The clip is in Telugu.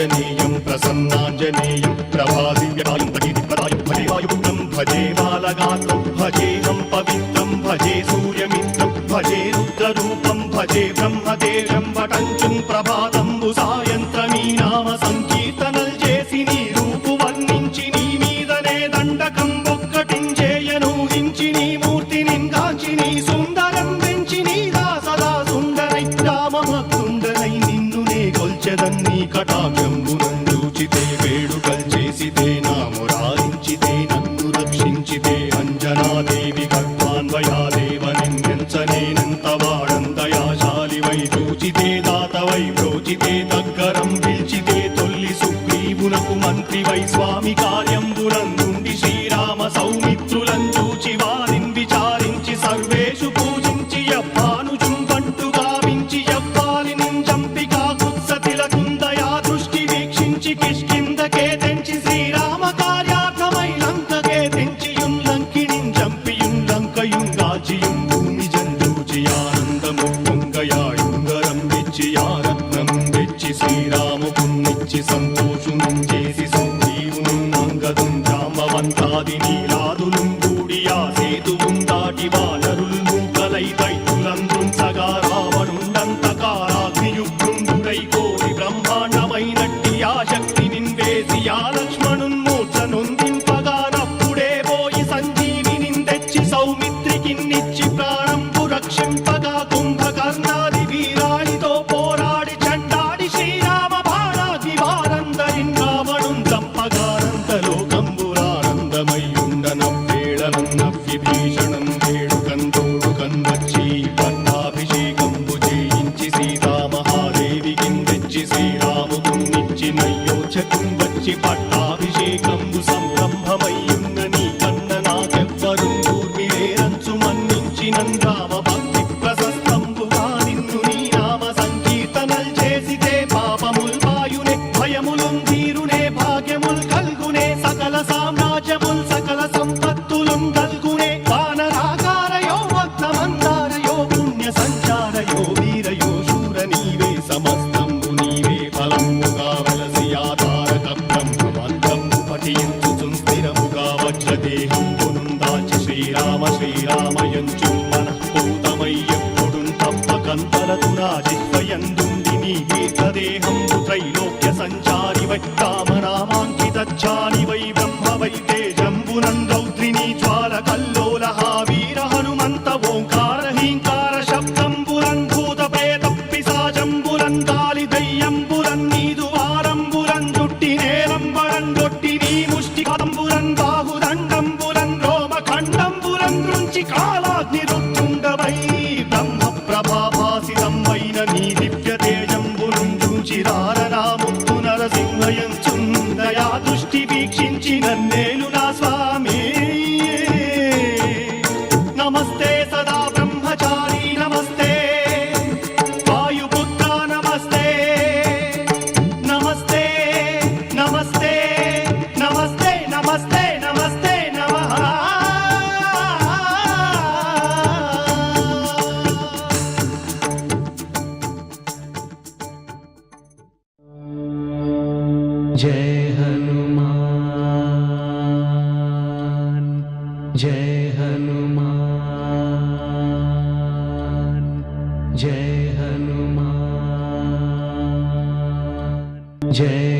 आञ्जनेयं प्रसन्नाञ्जनेयं प्रभादिव्यदायं भजे वायुपुत्रं भजे बालगात्रं भजेऽहं पवित्रं भजे सूर्यमित्रं भजे रुद्ररूपं भजे ब्रह्मदेवं वटञ्चं ప్రభాతంబు సాయంత్రమీ నామ సంకీర్తనల్ చేసి నీ రూపు వర్ణించి నీ మీదనే దండకం ఒక్కటించేయను హించి నీ మూర్తిని కాంచి నీ సుందరం పెంచి నీ దాసదా సుందరై రామభక్తుండనై నిన్నునే కొల్చెదన్ని కటాక్షంబునందూచితే వేడుకల్ చేసితే నా మురారించితే నన్ను రక్షించితే అంజనాదేవి గర్భాన్వయాదేవ నిన్నెంచనేనంత వాడందయాశాలివై చూచితే దాతవై బ్రోచితే దగ్గరం పిలిచితే తొల్లి సుగ్రీవునకు మంత్రివై స్వామి కార్యంబునందుండి శ్రీరామ సౌమిత్రులను చూచి వారిని విచారించి సర్వేషు పూజించి యవ్వానుజుం బంటు గావించి యవ్వాలిని చంపి కాకుత్సతిలకుందయా దృష్టి వీక్షించి కిష్కిందకే తెంచి శ్రీరామ కార్యార్థమై లంకకే తెంచియుం లంకిణిం చంపియుం లంకయుం గాచియుం భూమి జంజూచి ఆనందము పొంగయాయుంగరం వెచ్చి ఆరత్నం వెచ్చి శ్రీరాముకున్నిచ్చి సంతోషునం చేసి సుగ్రీవును అంగదుం జాంబవంతాది నీలాదులు కూడి ఆ సేతువుం దాటి వానరులు మూకలై దైత్యులందృం సగా రావణుండంతకారాగ్నియుగ్రుండుడై కోరి బ్రహ్మాండమైనట్టి ఆ శక్తి నిన్వేసి ఆ లక్ష్మణున్ మూర్ఛ నొందింపగానప్పుడే పోయి సంజీవిని తెచ్చి సౌమిత్రికిన్నిచ్చి ప్రాణంపు రక్షింపగా కుంభకర్ణాది వీరాళితో పోరాడి చండాడి శ్రీరామ బాణాది వారందరిన్ రావణున్ చంపగానంతలోకంబురానందమయ్యుండనవ్వేళనన్నవ్విభీషణం వేడుకంతోడుకన్ వచ్చి పట్టాభిషేకంబు చేయించి సీతామహాదేవికిన్ తెచ్చి శ్రీరాముకున్నిచ్చి నయ్యోచకుం వచ్చి పట్టాభిషేకంబు సంరంభమయ్యున్న నీ కన్న నాకెవ్వరుం దూర్మిలేరంచు మన్నించినన్ రామ భక్తి ప్రశస్తంబుగా నిన్ను నీ నామ సంకీర్తనల్ చేసితే పాపముల్ వాయునే భయములుం తీరునే భాగ్యముల్ కల్గునే సకల సామ్రాజ్యముల్ సకల సంపత్తులుం కల్గునే వానరాకారయో భక్తమందారయో పుణ్య సంచారయో వీరయో శూర నీవే సమస్తంబు నీవే ఫలముగా వలసి ఆధారక బ్రహ్మమంత్రము పఠించుచుం స్థిరముగా వజ్రదేహంబునుం దాచి శ్రీరామ శ్రీరామయంచు మనఃపూతమై ఎప్పుడుం తప్పకంతలతు నా జిహ్వయందుండి నీ దీర్ఘదేహంబు త్రైలోక్య సంచారివై రామనామాంకితచ్చారివై బ్రహ్మవై తేజంబునం రౌద్రిణీ జ్వాల కల్లోలహ వీర హనుమంత ఓంకార హీంకార శబ్దంబురం భూత ప్రేత పిశాచంబురం గాలి దయ్యంబురం నీదు వారంబురం జుట్టి నేలంబరం గొట్టి నీ ముష్టి కంబురం బాహుదండంబురం రోమఖండంబురం రుంచి కాలాగ్ని రుత్తుండవై బ్రహ్మ ప్రభాభాసితమైన నీ దివ్య తేజంబురం చూచి రారనాముత్తు నరసింహయంచుందయా దృష్టి వీక్షించి నన్నేలు నా స్వామి నమస్తే సదా బ్రహ్మచారి నమస్తే వాయుపుత్ర నమస్తే నమస్తే నమస్తే నమస్తే నమస్తే నమస్తే నమః जय हनुमान जय हनुमान जय हनुमान जय